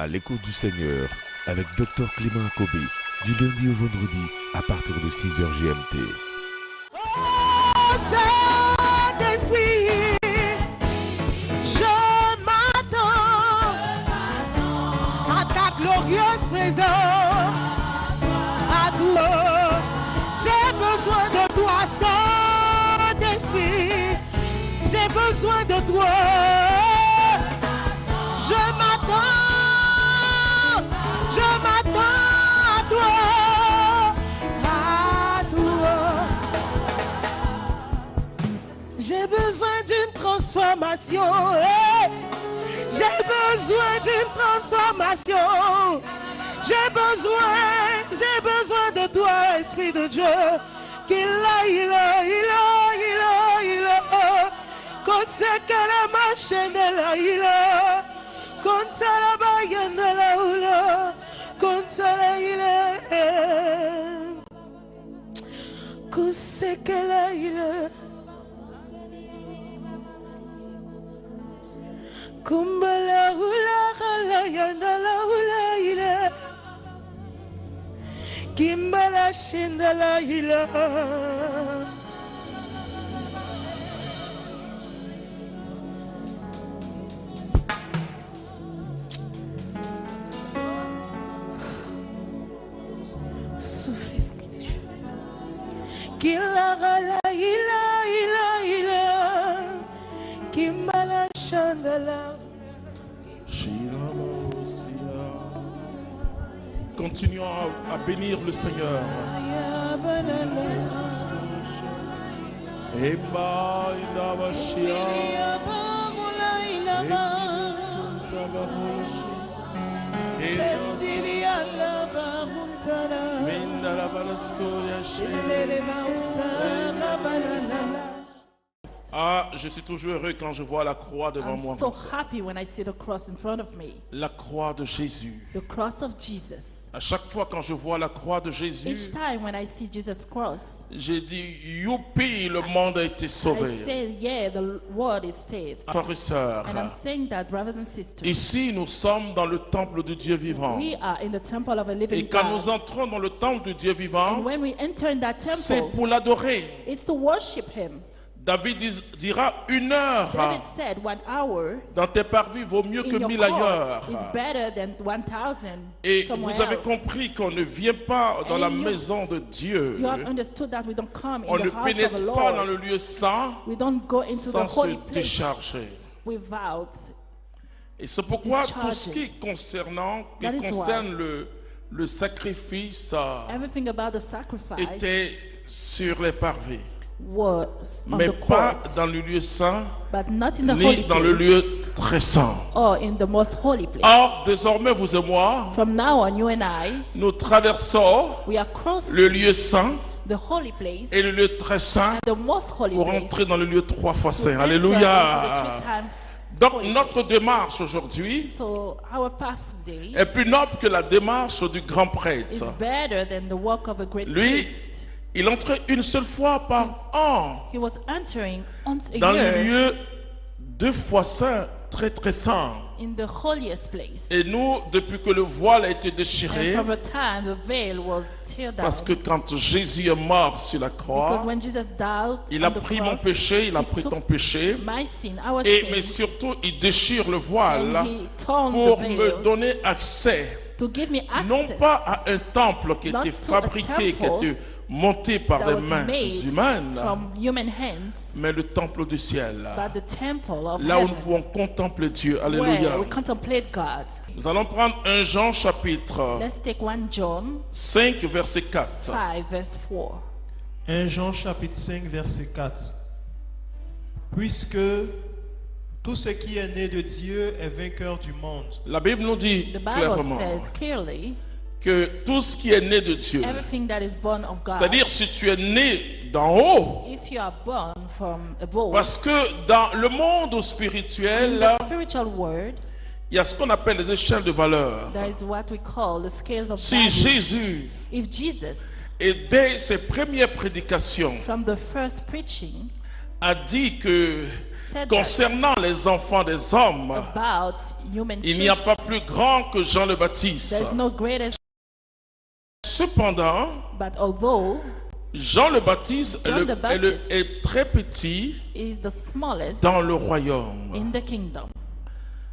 À l'écoute du Seigneur, avec Dr Clément Akobé, du lundi au vendredi, à partir de 6h GMT. Oh, Saint-Esprit, je m'attends à ta glorieuse présence, à toi. J'ai besoin de toi, Saint-Esprit, j'ai besoin de toi. Je m'attends à toi, à toi. J'ai besoin d'une transformation, j'ai besoin d'une transformation. J'ai besoin de toi, Esprit de Dieu. Qu'il a, c'est que la machine de la contre la baïenne de la oula, contre la que c'est que la kumbala oula, la yanda la oula, kimbala shinda la Kilara ila Kimala Chandala. Continuons à bénir le Seigneur. Ah, je suis toujours heureux quand je vois la croix devant moi. I'm so happy when I see the cross in front of me. La croix de Jésus. The cross of Jesus. À chaque fois quand je vois la croix de Jésus, each time when I see Jesus' cross, j'ai dit, youpi, le monde a été sauvé. I say, yeah, the world is saved. Frères et sœurs, And I'm saying that, brothers and sisters, ici nous sommes dans le temple du Dieu vivant. we are in the temple of a living Et quand God. nous entrons dans le temple du Dieu vivant, And when we enter in that c'est temple, pour l'adorer. it's to worship Him. David dira 1 heure David said, 1 hour dans tes parvis vaut mieux que in your 1000 court ailleurs. is better than 1,000 Et somewhere vous avez else. compris qu'on ne vient pas dans And la you- maison de Dieu. You have understood that we don't come On in ne the house of the pénètre pas dans Lord. le lieu saint We don't go into the sans se holy place décharger. without. Et c'est pourquoi tout Discharging. ce qui That is concerne le sacrifice Everything about the sacrifice était sur les parvis. was on Mais the pas court, dans le lieu saint, but not in the ni holy dans le place lieu très saint. or in the most holy place. Or, désormais, vous et moi, From now on, you and I, nous traversons we are crossing le lieu saint the holy place et le lieu très saint and the most holy pour place. entrer dans le lieu 3 fois to saint. enter Alléluia. into the three times Donc holy notre place. démarche aujourd'hui So our path today est plus noble que la démarche du grand is prêtre. better than the work of a great Lui, priest. il entrait une seule fois par an He was entering once a dans le year lieu 2 fois saint, très très saint. in the holiest place. Et nous, depuis que le voile a été And déchiré, from a time the veil was tear down. parce que quand Jésus est mort sur la Because croix, when Jesus died il on a the pris mon cross, péché, il a he pris took ton péché, my sin, our mais sin, surtout il déchire le voile and he torn pour the me veil donner accès, to give me non access pas à un temple qui Not était to a fabriqué, qui temple était monté par that des was mains made humaines, from human hands, mais le temple du ciel, but the temple of là où nous heaven, pouvons contempler Dieu. Alléluia. where we contemplate God. Nous allons prendre 1 Jean chapitre Let's take 1 John 5 verset 4. 5 verse 4. 1 Jean chapitre 5 verset 4. Puisque tout ce qui est né de Dieu est vainqueur du monde. La Bible nous dit The Bible clairement says clearly, que tout ce qui est né de Dieu, everything that is born of God, c'est-à-dire si tu es né d'en haut, if you are born from above, parce que dans le monde in spirituel, the spiritual world, il y a ce qu'on appelle les échelles de valeur. there is what we call the scales of Si value. Jésus, If Jesus, et dès ses premières prédications, from the first preaching, a dit que said that concernant les enfants des hommes, about human il n'y a children. pas plus grand que Jean le Baptiste. There's no greatest, Cependant, but although Jean le Baptiste John the Baptist est très petit is the smallest dans le royaume. in the kingdom,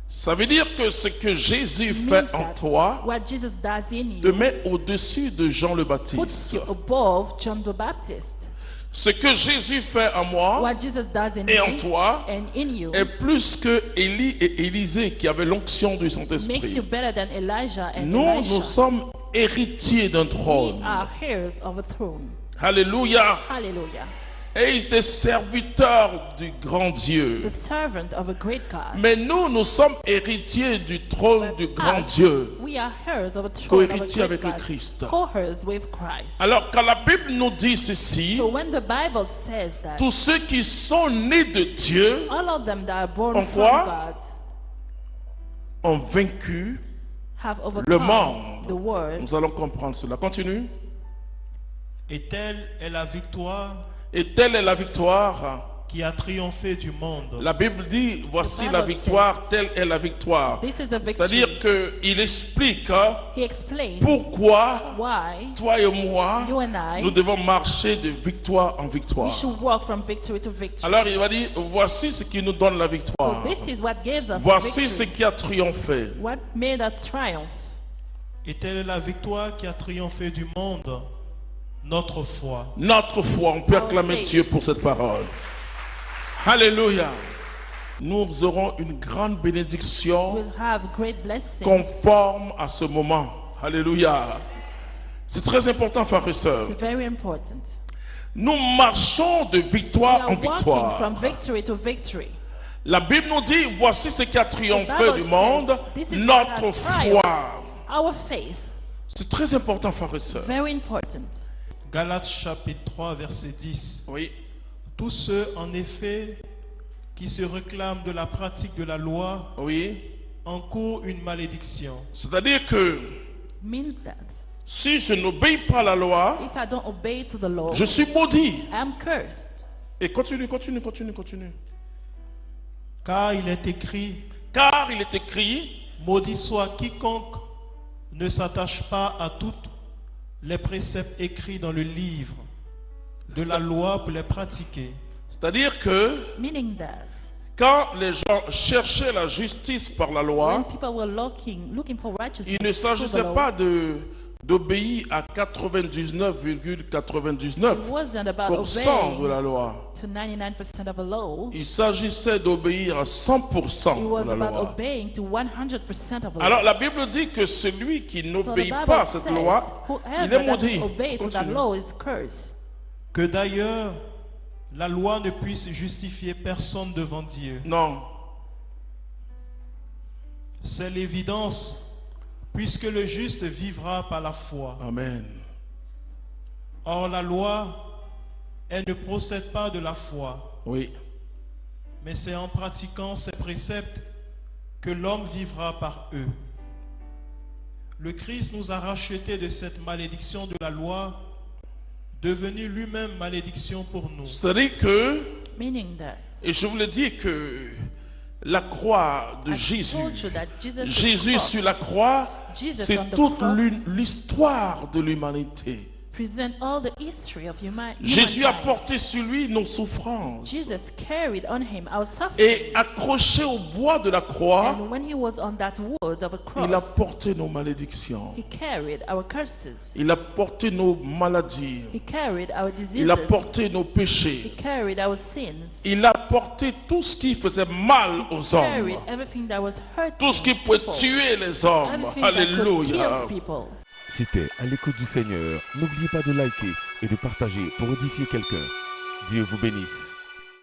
Ça veut dire que ce que Jésus means fait en that toi what Jesus does in te you met au-dessus de Jean le puts Baptiste. you above John the Baptist. Ce que Jésus fait en moi What Jesus does in et en me toi and in you est plus que Élie et Élisée qui avaient l'onction du makes you Saint-Esprit. better than Elijah and Nous Elisha. sommes héritiers d'un We trône. are heirs of a throne. Alléluia. Hallelujah. Et des serviteurs du grand Dieu. The servant of a great God. Mais nous sommes héritiers du trône du grand Us, Dieu. we are heirs of a throne of a Co-héritiers great avec le God. Christ. Co-heirs with Christ. Alors quand la Bible nous dit ceci, So when the Bible says that tous ceux qui sont nés de Dieu all of them that are born En from quoi? God ont vaincu, have le overcome monde. the world. Nous allons comprendre cela. Continue. Et telle est la victoire Et telle est la victoire. qui a triomphé du monde. La Bible dit, voici The la Bible victoire, telle est la victoire. This is a victory. C'est-à-dire qu'il explique He explains pourquoi why toi et moi, you and I nous devons marcher de victoire en victoire. we should walk from victory to victory. Alors il va dire, voici ce qui nous donne la So victoire. this is what gives us Voici ce victory. qui a triomphé. What made us triumph? Et telle est la victoire qui a triomphé du monde, notre foi. Notre foi, on peut acclamer faith. Dieu pour cette parole. Alléluia. Nous aurons une grande bénédiction We'll have great blessings conforme à ce moment. Alléluia. C'est très important, frères et sœurs. It's very important. Nous marchons de We victoire are en walking victoire. from victory to victory. La Bible nous dit, voici ce qui a The triomphé Bible du says, monde, this is what notre has triumphed. foi. Our faith, C'est très important, frères et sœurs. very important. Galates chapitre 3 verset 10. Oui. Tous ceux en effet qui se réclament de la pratique de la loi Oui. encourent une malédiction. C'est-à-dire que Means that si je n'obéis pas à la loi, if I don't obey to the law, je suis maudit. I'm cursed. Et continue. Car il est écrit, Car il est écrit, maudit soit quiconque ne s'attache pas à tous les préceptes écrits dans le livre de la loi pour les pratiquer. c'est-à-dire que Meaning that quand les gens cherchaient la justice par la when loi, people were looking for righteousness, il ne through the s'agissait law, pas d'obéir à 99,99% it wasn't about de la obeying loi. to 99% of a law. Il s'agissait d'obéir à It 100% was de la about loi. obeying to 100% of a law. Alors la Bible dit que celui qui So the n'obéit Bible pas à cette says, loi, il whoever est maudit. doesn't obey to that Continue. law is cursed. Que d'ailleurs la loi ne puisse justifier personne devant Dieu. Non. C'est l'évidence, puisque le juste vivra par la foi. Amen. Or la loi, elle ne procède pas de la foi, Oui. mais c'est en pratiquant ses préceptes que l'homme vivra par eux. Le Christ nous a rachetés de cette malédiction de la loi, devenu lui-même malédiction pour nous. C'est-à-dire que, Meaning that et je vous l'ai dit que la croix de I Jésus, told you that Jesus, Jésus sur la croix, Jesus c'est on the toute cross l'histoire de l'humanité. present all the history of Jésus a humankind. porté sur lui nos souffrances. Jesus carried on him our suffering. Et accroché au bois de la croix, And when he was on that wood of a il a cross, porté nos malédictions. he carried our curses. Il a porté nos maladies. He carried our diseases. Il a porté nos He péchés. carried our sins. Il a porté tout ce qui faisait mal aux He hommes. carried everything that was hurting Tout ce qui pouvait people. tuer les hommes. Everything that could Alléluia. kill people. C'était à l'écoute du Seigneur. N'oubliez pas de liker et de partager pour édifier quelqu'un. Dieu vous bénisse.